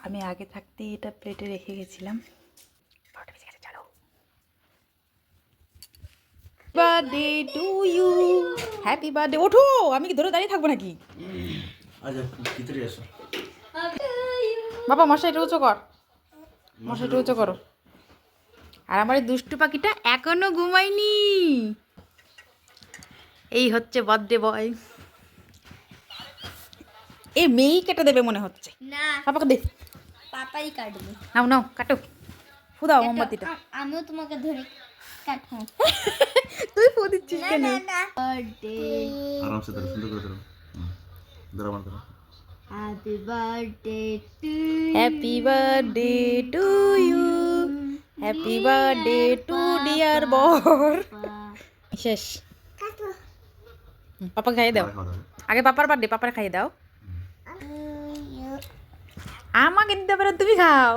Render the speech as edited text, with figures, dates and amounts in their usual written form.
আমি আগে থাকতে এটা প্লেটে রেখে গেছিলাম। চলো, birthday to you, happy birthday. ওঠো, আমি কি ধরে দাঁড়িয়ে থাকবো নাকি? বাবা মশাইটা উঁচু কর, মশাইটা উঁচু করো। আর আমার এই দুষ্টু পাখিটা এখনো ঘুমায়নি। এই হচ্ছে বার্থডে বয়। এ মেয়েই কেটে দেবে মনে হচ্ছে। না, পাপাকে দে। পাপাই কাটবে। নাও নাও কাটো, ফুদাও মোমবাতিটা। আমিও তোমাকে ধরে কাটবো। তুই ফু দিচ্ছিস কেন? না বার্থডে, आराम से धरो, सुंदर कर धरो। धरो मत धरो। Happy birthday to happy birthday to you, happy birthday to dear বর। শেষ। পাপা খাইয়ে দাও। खाओ दादा। আগে পাপার বার্থডে, পাপার খাইয়ে দাও। আমাকে দিতে পারো, তুমি খাও।